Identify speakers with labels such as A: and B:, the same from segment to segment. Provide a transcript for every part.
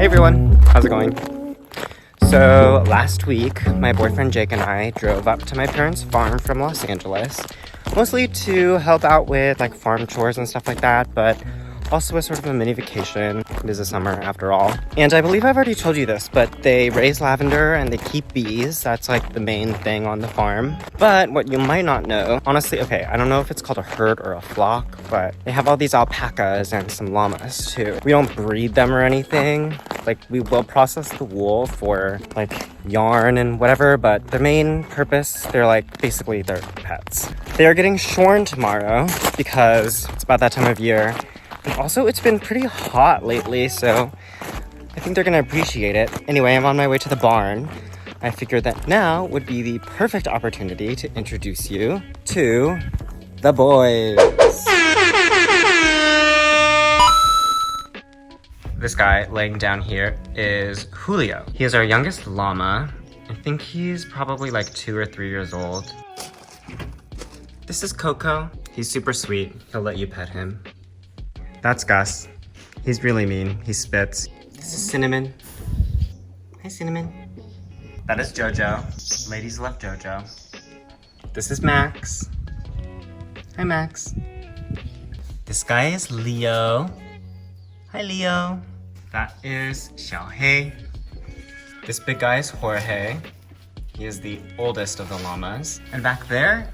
A: Hey everyone, how's it going? So last week, my boyfriend Jake and I drove up to my parents' farm from Los Angeles, mostly to help out with like farm chores and stuff like that, but also a sort of a mini vacation. It is a summer after all. And I believe I've already told you this, but they raise lavender and they keep bees. That's like the main thing on the farm. But what you might not know, honestly, okay, I don't know if it's called a herd or a flock, but they have all these alpacas and some llamas too. We don't breed them or anything. Like, we will process the wool for like yarn and whatever, but the main purpose, they're like basically they're pets. They are getting shorn tomorrow because it's about that time of year. And also, it's been pretty hot lately, so I think they're gonna appreciate it. Anyway, I'm on my way to the barn. I figured that now would be the perfect opportunity to introduce you to the boys. This guy laying down here is Julio. He is our youngest llama. I think he's probably like 2 or 3 years old. This is Coco. He's super sweet. He'll let you pet him. That's Gus. He's really mean. He spits. This is Cinnamon. Hi, Cinnamon. That is Jojo. Ladies love Jojo. This is Max. Hi, Max. This guy is Leo. Hi, Leo. That is Xiaohei. This big guy is Jorge. He is the oldest of the llamas. And back there,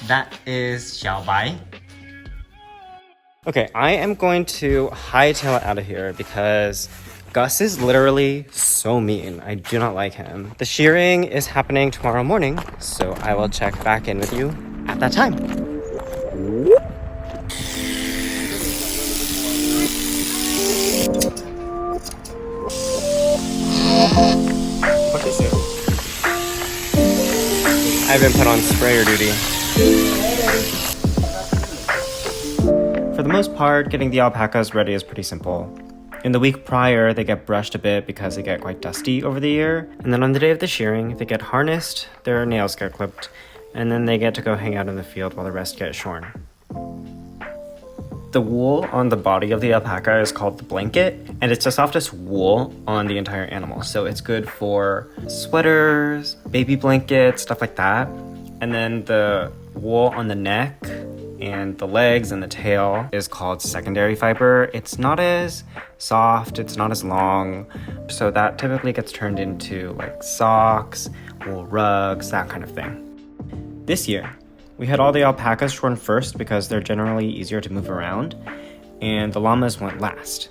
A: that is Xiaobai. Okay, I am going to hightail it out of here because Gus is literally so mean. I do not like him. The shearing is happening tomorrow morning, so I will check back in with you at that time. What is it? I've been put on sprayer duty. For the most part, getting the alpacas ready is pretty simple. In the week prior, they get brushed a bit because they get quite dusty over the year. And then on the day of the shearing, they get harnessed, their nails get clipped, and then they get to go hang out in the field while the rest get shorn. The wool on the body of the alpaca is called the blanket, and it's the softest wool on the entire animal. So it's good for sweaters, baby blankets, stuff like that. And then the wool on the neck and the legs and the tail is called secondary fiber. It's not as soft, it's not as long, so that typically gets turned into like socks, wool rugs, that kind of thing. This year, we had all the alpacas shorn first because they're generally easier to move around, and the llamas went last.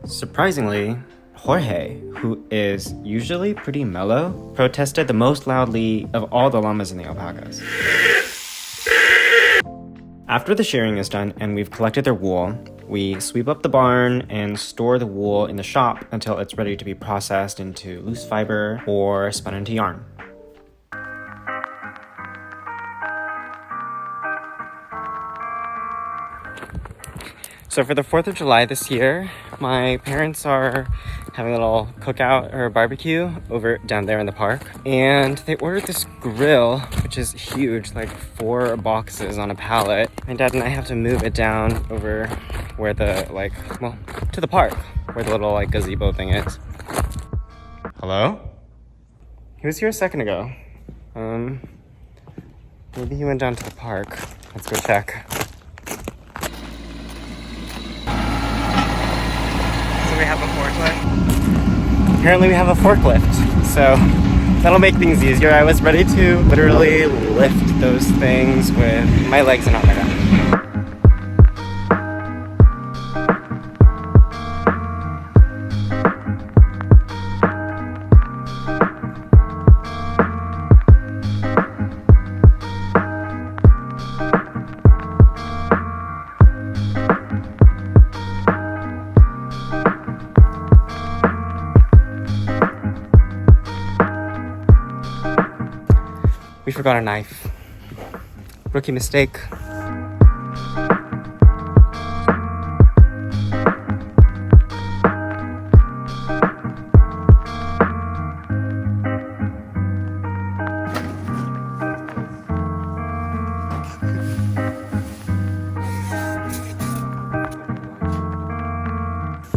A: Surprisingly, Jorge, who is usually pretty mellow, protested the most loudly of all the llamas and the alpacas. After the shearing is done and we've collected their wool, we sweep up the barn and store the wool in the shop until it's ready to be processed into loose fiber or spun into yarn. So for the 4th of July this year, my parents are having a little cookout or barbecue over down there in the park. And they ordered this grill, which is huge, like 4 boxes on a pallet. My dad and I have to move it down over where the, to the park, where the little gazebo thing is. Hello? He was here a second ago. Maybe he went down to the park. Let's go check. We have a forklift. Apparently we have a forklift, so that'll make things easier. I was ready to literally lift those things with my legs and not my back. We forgot a knife. Rookie mistake.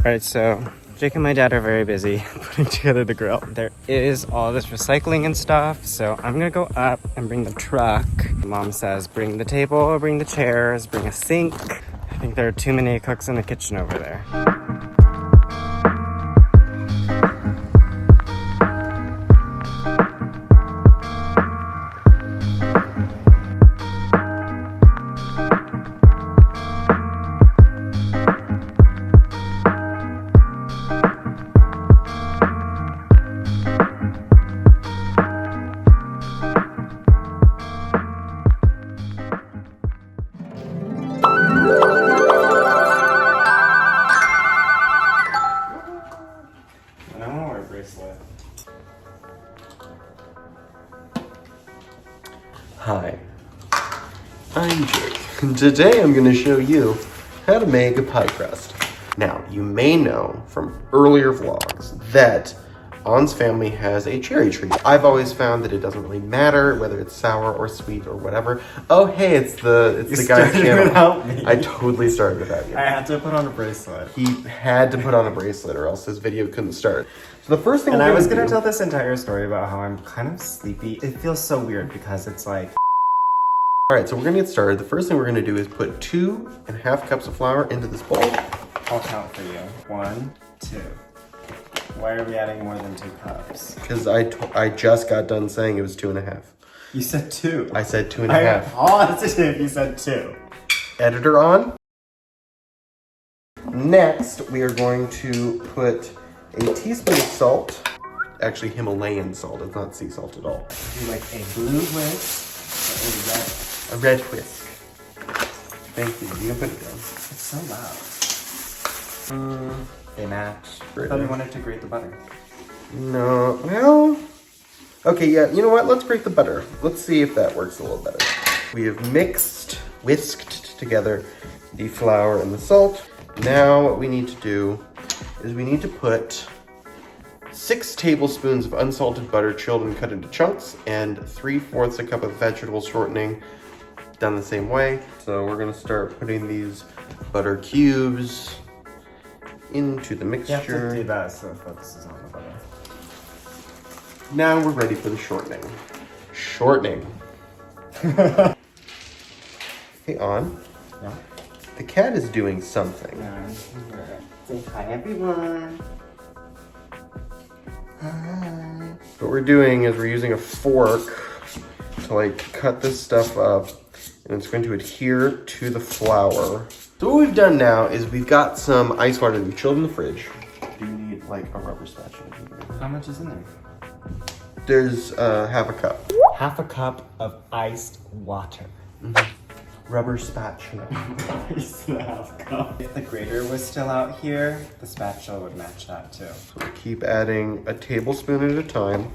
A: Alright, so Jake and my dad are very busy putting together the grill. There is all this recycling and stuff, so I'm gonna go up and bring the truck. Mom says bring the table, bring the chairs, bring a sink. I think there are too many cooks in the kitchen over there.
B: Hi, I'm Jake, and today I'm going to show you how to make a pie crust. Now, you may know from earlier vlogs that On's family has a cherry tree. I've always found that it doesn't really matter whether it's sour or sweet or whatever. Oh, hey, it's the guy's channel.
A: Without me.
B: I totally started without you.
A: I had to put on a bracelet.
B: He had to put on a bracelet or else his video couldn't start. So the first thing
A: I was gonna tell this entire story about how I'm kind of sleepy. It feels so weird because it's like...
B: All right, so we're gonna get started. The first thing we're gonna do is put 2.5 cups of flour into this bowl.
A: I'll count for you. 1, 2. Why are we adding more than 2 cups?
B: Because I just got done saying it was 2.5.
A: You said 2.
B: I said 2.5.
A: I paused if you said 2.
B: Editor on. Next, we are going to put a teaspoon of salt. Actually, Himalayan salt. It's not sea salt at all.
A: Do like a blue whisk or
B: A red whisk. Thank you. You can put it down.
A: It's so loud. They match. I thought we wanted to grate the butter.
B: No, well... Okay, yeah, you know what? Let's grate the butter. Let's see if that works a little better. We have whisked together the flour and the salt. Now what we need to do is we need to put 6 tablespoons of unsalted butter chilled and cut into chunks and 3/4 a cup of vegetable shortening done the same way. So we're gonna start putting these butter cubes into the mixture.
A: You have to do that so it focuses on the butter.
B: Now we're ready for the shortening. Shortening. Hey, On.
A: Yeah?
B: The cat is doing something.
A: Say hi, everyone.
B: Hi. What we're doing is we're using a fork to like cut this stuff up, and it's going to adhere to the flour. So what we've done now is we've got some ice water that we chilled in the fridge. Do you need like a rubber spatula?
A: How much is in there?
B: There's 1/2 cup.
A: 1/2 cup of iced water.
B: Rubber spatula.
A: Iced 1/2 cup. If the grater was still out here, the spatula would match that too.
B: So we keep adding a tablespoon at a time.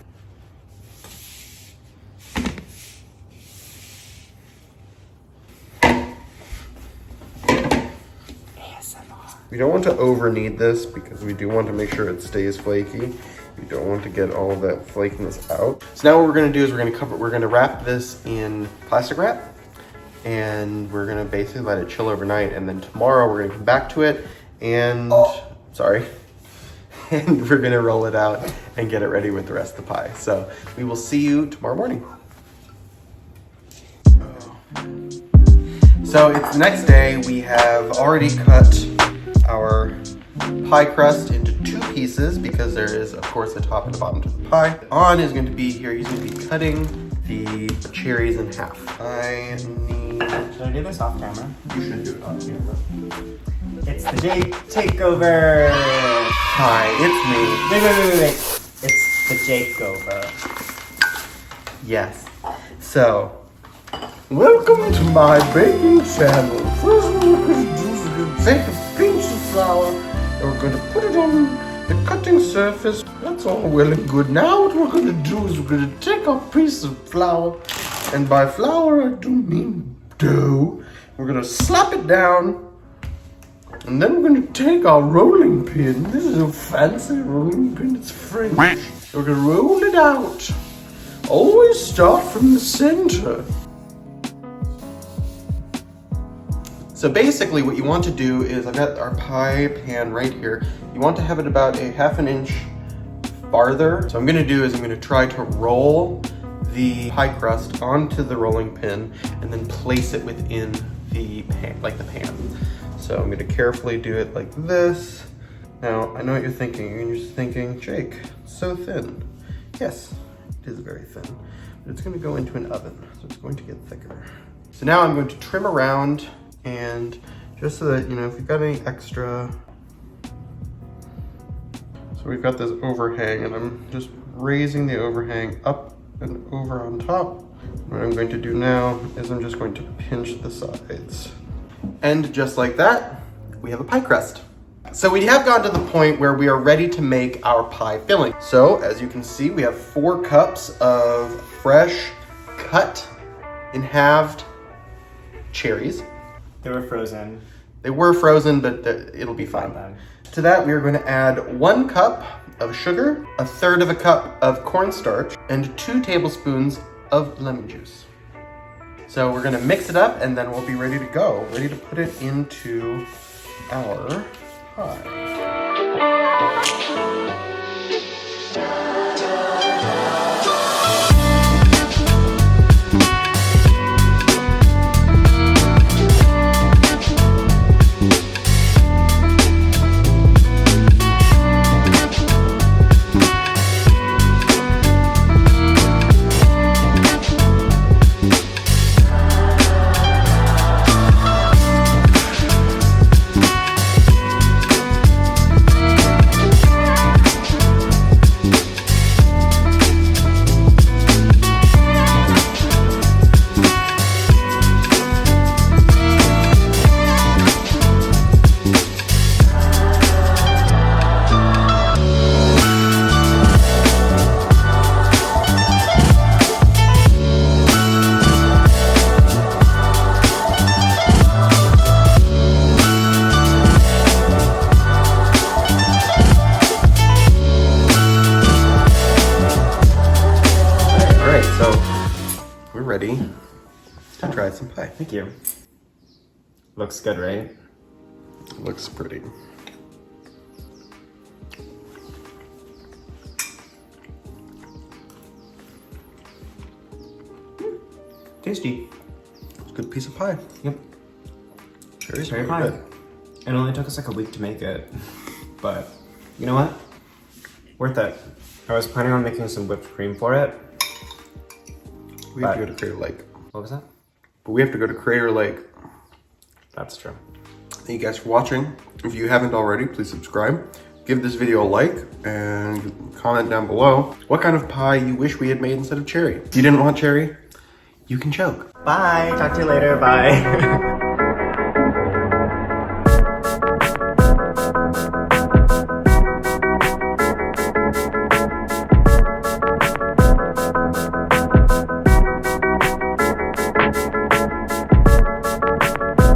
B: We don't want to over knead this because we do want to make sure it stays flaky. We don't want to get all of that flakiness out. So now what we're gonna do is we're gonna wrap this in plastic wrap, and we're gonna basically let it chill overnight, and then tomorrow we're gonna come back to it and, and we're gonna roll it out and get it ready with the rest of the pie. So we will see you tomorrow morning. So it's the next day. We have already cut our pie crust into 2 pieces because there is, of course, a top and a bottom to the pie. On is going to be here. He's going to be cutting the cherries in half.
A: Should I do this off camera?
B: You should do it on camera.
A: It's the Jake takeover.
B: Hi, it's me.
A: Wait. It's the Jake over.
B: Yes. So, welcome to my baking channel. First, we're going to take a pinch of flour and we're going to put it on the cutting surface. That's all well and good. Now what we're going to do is we're going to take our piece of flour, and by flour I do mean dough. We're going to slap it down, and then we're going to take our rolling pin. This is a fancy rolling pin. It's French. We're going to roll it out. Always start from the center. So So basically what you want to do is, I've got our pie pan right here. You want to have it about a ½ an inch farther. So I'm gonna do is I'm gonna try to roll the pie crust onto the rolling pin and then place it within the pan, like the pan. So I'm gonna carefully do it like this. Now, I know what you're thinking. You're just thinking, Jake, so thin. Yes, it is very thin, but it's gonna go into an oven, so it's going to get thicker. So now I'm going to trim around, and just so that, you know, if you've got any extra. So we've got this overhang, and I'm just raising the overhang up and over on top. What I'm going to do now is I'm just going to pinch the sides. And just like that, we have a pie crust. So we have gotten to the point where we are ready to make our pie filling. So as you can see, we have 4 cups of fresh, cut in halved cherries.
A: They were frozen.
B: They were frozen, but it'll be fine. To that, we are going to add 1 cup of sugar, 1/3 of a cup of cornstarch, and 2 tablespoons of lemon juice. So we're gonna mix it up, and then we'll be ready to go, ready to put it into our pie. So we're ready to try some pie.
A: Thank you. Looks good, right?
B: Looks pretty.
A: Tasty.
B: It's a good piece of pie.
A: Yep.
B: Cherries
A: Cherry
B: are
A: pie.
B: good.
A: It only took us like a week to make it, but you know what? Worth it. I was planning on making some whipped cream for it.
B: We have to go to Crater Lake.
A: What was that?
B: But we have to go to Crater Lake.
A: That's true.
B: Thank you guys for watching. If you haven't already, please subscribe. Give this video a like and comment down below what kind of pie you wish we had made instead of cherry. If you didn't want cherry, you can choke.
A: Bye. Talk to you later. Bye.